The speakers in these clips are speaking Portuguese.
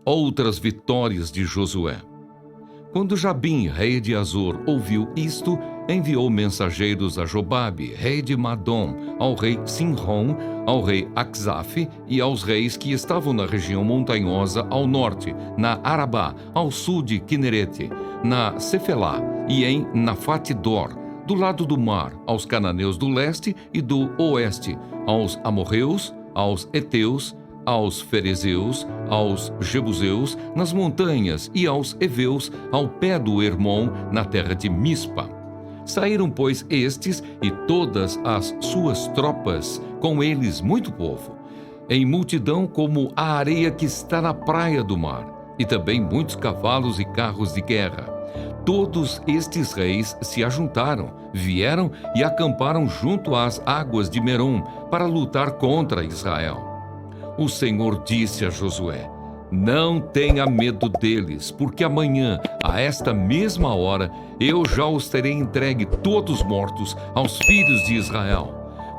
Outras vitórias de Josué. Quando Jabim, rei de Azor, ouviu isto, enviou mensageiros a Jobabe, rei de Madom, ao rei Sinrom, ao rei Axaf e aos reis que estavam na região montanhosa ao norte, na Arabá, ao sul de Quinerete, na Cefelá e em Nafate-dor, do lado do mar, aos cananeus do leste e do oeste, aos amorreus, aos heteus, aos ferezeus, aos jebuseus, nas montanhas, e aos heveus, ao pé do Hermon, na terra de Mispa. Saíram, pois, estes e todas as suas tropas, com eles muito povo, em multidão como a areia que está na praia do mar, e também muitos cavalos e carros de guerra. Todos estes reis se ajuntaram, vieram e acamparam junto às águas de Merom, para lutar contra Israel. O Senhor disse a Josué: não tenha medo deles, porque amanhã, a esta mesma hora, eu já os terei entregue todos mortos aos filhos de Israel.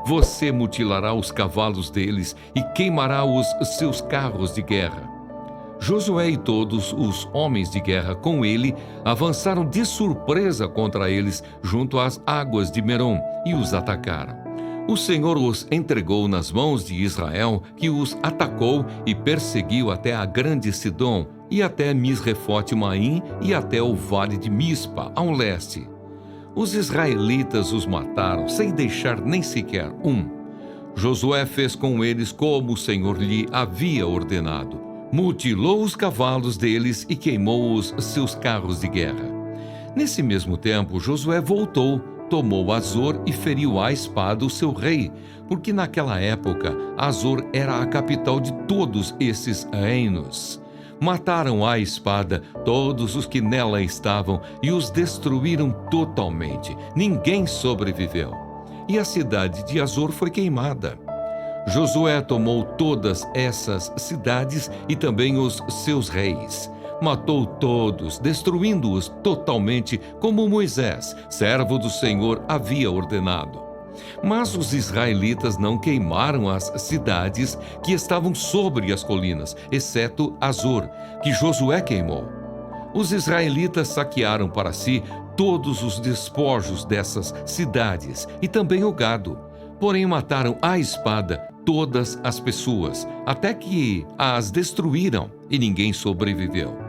Você mutilará os cavalos deles e queimará os seus carros de guerra. Josué e todos os homens de guerra com ele avançaram de surpresa contra eles junto às águas de Merom e os atacaram. O Senhor os entregou nas mãos de Israel, que os atacou e perseguiu até a grande Sidom, e até Misrefote-Maim, e até o vale de Mispa, ao leste. Os israelitas os mataram, sem deixar nem sequer um. Josué fez com eles como o Senhor lhe havia ordenado. Mutilou os cavalos deles e queimou os seus carros de guerra. Nesse mesmo tempo, Josué voltou, tomou Azor e feriu à espada o seu rei, porque naquela época Azor era a capital de todos esses reinos. Mataram à espada todos os que nela estavam e os destruíram totalmente. Ninguém sobreviveu. E a cidade de Azor foi queimada. Josué tomou todas essas cidades e também os seus reis. Matou todos, destruindo-os totalmente, como Moisés, servo do Senhor, havia ordenado. Mas os israelitas não queimaram as cidades que estavam sobre as colinas, exceto Azor, que Josué queimou. Os israelitas saquearam para si todos os despojos dessas cidades e também o gado. Porém mataram à espada todas as pessoas, até que as destruíram e ninguém sobreviveu.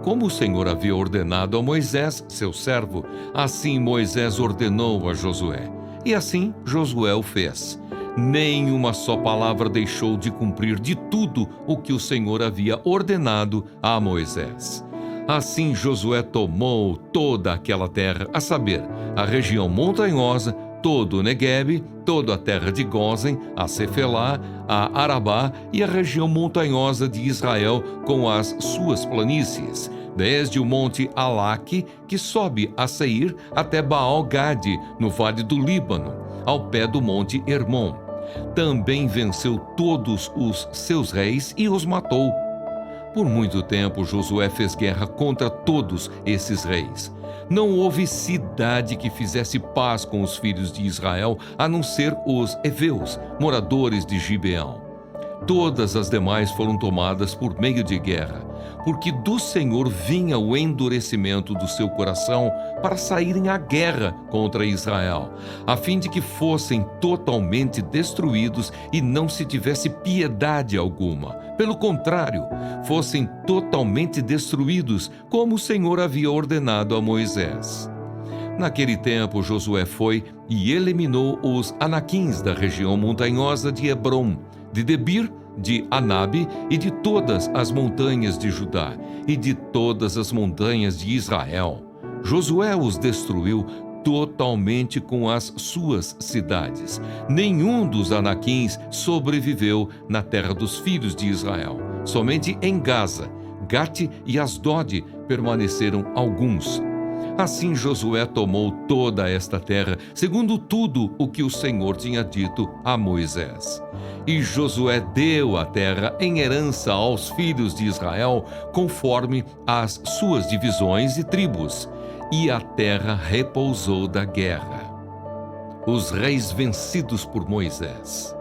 Como o Senhor havia ordenado a Moisés, seu servo, assim Moisés ordenou a Josué. E assim Josué o fez. Nem uma só palavra deixou de cumprir de tudo o que o Senhor havia ordenado a Moisés. Assim Josué tomou toda aquela terra, a saber, a região montanhosa, todo o Neguebe, toda a terra de Gósen, a Cefelá, a Arabá e a região montanhosa de Israel com as suas planícies, desde o monte Alaque, que sobe a Seir, até Baal-Gade, no vale do Líbano, ao pé do monte Hermon. Também venceu todos os seus reis e os matou. Por muito tempo Josué fez guerra contra todos esses reis. Não houve cidade que fizesse paz com os filhos de Israel, a não ser os heveus, moradores de Gibeão. Todas as demais foram tomadas por meio de guerra, porque do Senhor vinha o endurecimento do seu coração para saírem à guerra contra Israel, a fim de que fossem totalmente destruídos e não se tivesse piedade alguma. Pelo contrário, fossem totalmente destruídos, como o Senhor havia ordenado a Moisés. Naquele tempo, Josué foi e eliminou os anaquins da região montanhosa de Hebrom, de Debir, de Anabe e de todas as montanhas de Judá e de todas as montanhas de Israel. Josué os destruiu totalmente com as suas cidades. Nenhum dos anaquins sobreviveu na terra dos filhos de Israel. Somente em Gaza, Gate e Asdod permaneceram alguns. Assim Josué tomou toda esta terra, segundo tudo o que o Senhor tinha dito a Moisés. E Josué deu a terra em herança aos filhos de Israel, conforme as suas divisões e tribos. E a terra repousou da guerra. Os reis vencidos por Moisés.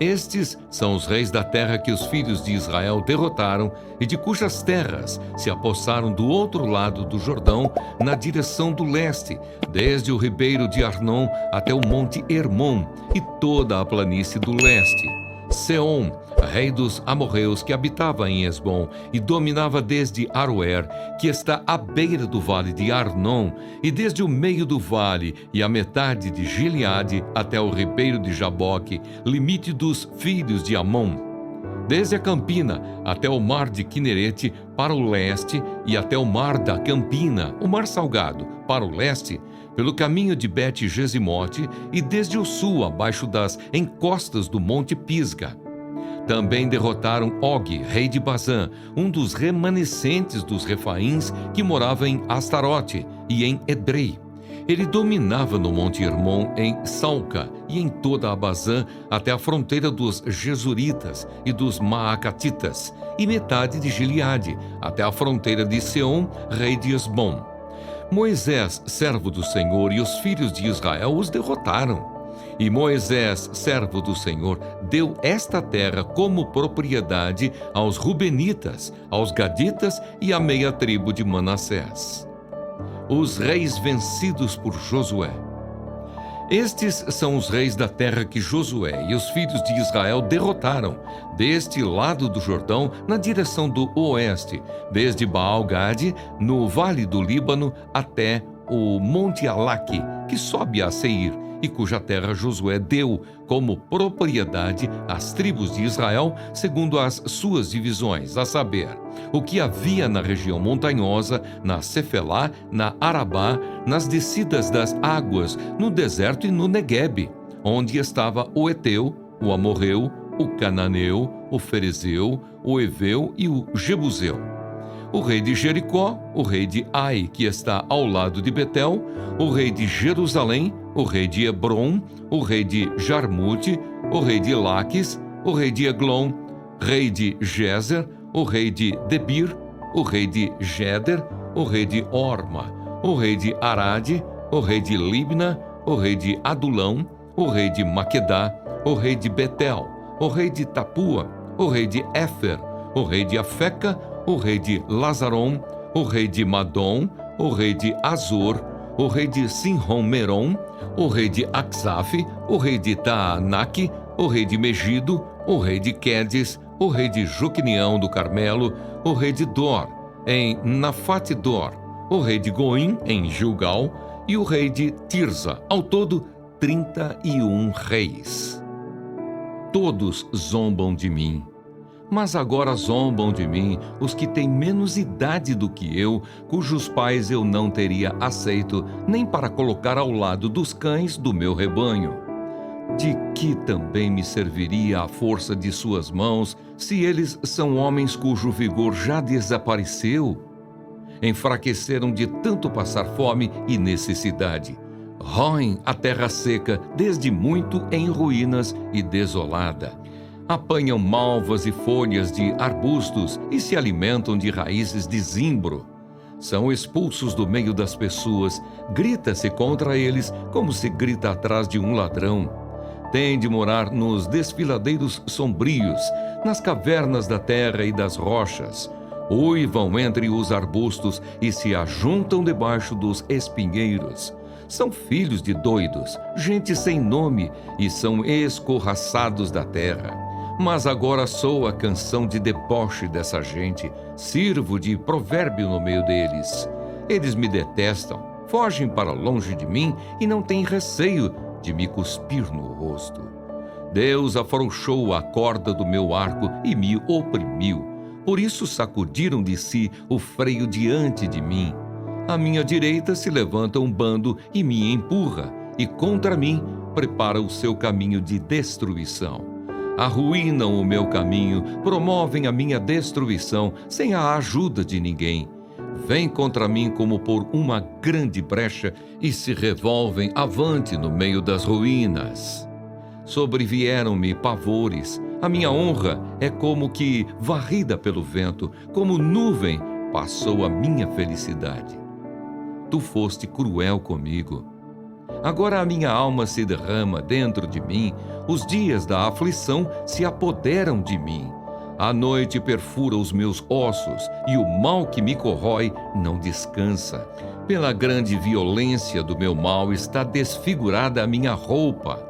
Estes são os reis da terra que os filhos de Israel derrotaram e de cujas terras se apossaram do outro lado do Jordão, na direção do leste, desde o ribeiro de Arnon até o monte Hermon e toda a planície do leste. Seom, rei dos amorreus, que habitava em Hesbom e dominava desde Aroer, que está à beira do vale de Arnon, e desde o meio do vale e a metade de Gileade até o ribeiro de Jaboque, limite dos filhos de Amon. Desde a Campina até o mar de Quinerete para o leste e até o mar da Campina, o mar Salgado, para o leste, pelo caminho de Bet-Gesimote e desde o sul abaixo das encostas do monte Pisga. Também derrotaram Og, rei de Bazã, um dos remanescentes dos Refaíns que morava em Astarote e em Edrei. Ele dominava no monte Hermon, em Salca e em toda a Bazã, até a fronteira dos Gesuritas e dos Maacatitas, e metade de Gileade, até a fronteira de Seom, rei de Hesbom. Moisés, servo do Senhor, e os filhos de Israel os derrotaram. E Moisés, servo do Senhor, deu esta terra como propriedade aos Rubenitas, aos Gaditas e à meia tribo de Manassés. Os reis vencidos por Josué. Estes são os reis da terra que Josué e os filhos de Israel derrotaram, deste lado do Jordão, na direção do oeste, desde Baal-Gade, no vale do Líbano, até o monte Alaque, que sobe a Seir, e cuja terra Josué deu como propriedade às tribos de Israel, segundo as suas divisões, a saber, o que havia na região montanhosa, na Cefelá, na Arabá, nas descidas das águas, no deserto e no Neguebe, onde estava o Eteu, o Amorreu, o Cananeu, o Ferezeu, o Eveu e o Jebuseu. O rei de Jericó, o rei de Ai, que está ao lado de Betel, o rei de Jerusalém, o rei de Hebron, o rei de Jarmute, o rei de Laques, o rei de Eglon, rei de Gezer, o rei de Debir, o rei de Geder, o rei de Orma, o rei de Arade, o rei de Libna, o rei de Adulão, o rei de Maquedá, o rei de Betel, o rei de Tapua, o rei de Éfer, o rei de Afeca, o rei de Lazaron, o rei de Madom, o rei de Azor, o rei de Sinrom-Meron, o rei de Aksaf, o rei de Taanaque, o rei de Megido, o rei de Quedes, o rei de Joquinião do Carmelo, o rei de Dor, em Nafate-Dor, o rei de Goim, em Gilgal, e o rei de Tirza, ao todo 31 reis. Todos zombam de mim. Mas agora zombam de mim os que têm menos idade do que eu, cujos pais eu não teria aceito, nem para colocar ao lado dos cães do meu rebanho. De que também me serviria a força de suas mãos, se eles são homens cujo vigor já desapareceu? Enfraqueceram de tanto passar fome e necessidade. Roem a terra seca, desde muito em ruínas e desolada. Apanham malvas e folhas de arbustos e se alimentam de raízes de zimbro. São expulsos do meio das pessoas, grita-se contra eles como se grita atrás de um ladrão. Têm de morar nos desfiladeiros sombrios, nas cavernas da terra e das rochas. Uivam entre os arbustos e se ajuntam debaixo dos espinheiros. São filhos de doidos, gente sem nome, e são escorraçados da terra. Mas agora sou a canção de deboche dessa gente, sirvo de provérbio no meio deles. Eles me detestam, fogem para longe de mim e não têm receio de me cuspir no rosto. Deus afrouxou a corda do meu arco e me oprimiu. Por isso sacudiram de si o freio diante de mim. À minha direita se levanta um bando e me empurra, e contra mim prepara o seu caminho de destruição. Arruinam o meu caminho, promovem a minha destruição, sem a ajuda de ninguém. Vêm contra mim como por uma grande brecha e se revolvem avante no meio das ruínas. Sobrevieram-me pavores, a minha honra é como que varrida pelo vento, como nuvem passou a minha felicidade. Tu foste cruel comigo. Agora a minha alma se derrama dentro de mim, os dias da aflição se apoderam de mim. A noite perfura os meus ossos e o mal que me corrói não descansa. Pela grande violência do meu mal está desfigurada a minha roupa.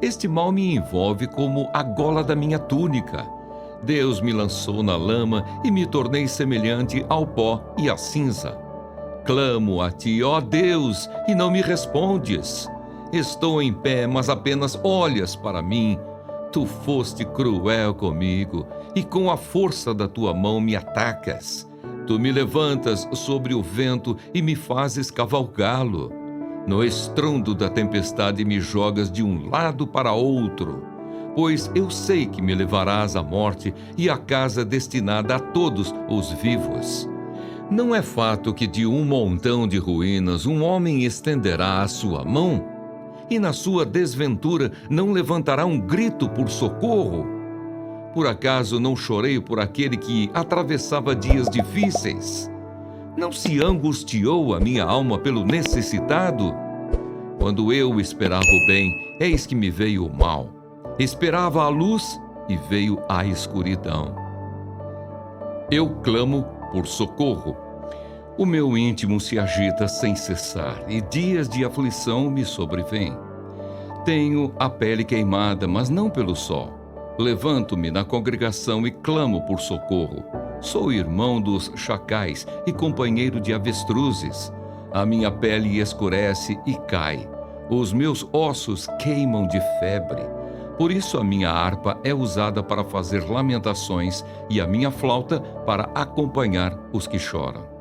Este mal me envolve como a gola da minha túnica. Deus me lançou na lama e me tornei semelhante ao pó e à cinza. Clamo a ti, ó Deus, e não me respondes. Estou em pé, mas apenas olhas para mim. Tu foste cruel comigo, e com a força da tua mão me atacas. Tu me levantas sobre o vento e me fazes cavalgá-lo. No estrondo da tempestade me jogas de um lado para outro. Pois eu sei que me levarás à morte e à casa destinada a todos os vivos. Não é fato que de um montão de ruínas um homem estenderá a sua mão? E na sua desventura não levantará um grito por socorro? Por acaso não chorei por aquele que atravessava dias difíceis? Não se angustiou a minha alma pelo necessitado? Quando eu esperava o bem, eis que me veio o mal. Esperava a luz e veio a escuridão. Eu clamo por socorro. O meu íntimo se agita sem cessar e dias de aflição me sobrevêm. Tenho a pele queimada, mas não pelo sol. Levanto-me na congregação e clamo por socorro. Sou irmão dos chacais e companheiro de avestruzes. A minha pele escurece e cai. Os meus ossos queimam de febre. Por isso a minha harpa é usada para fazer lamentações e a minha flauta para acompanhar os que choram.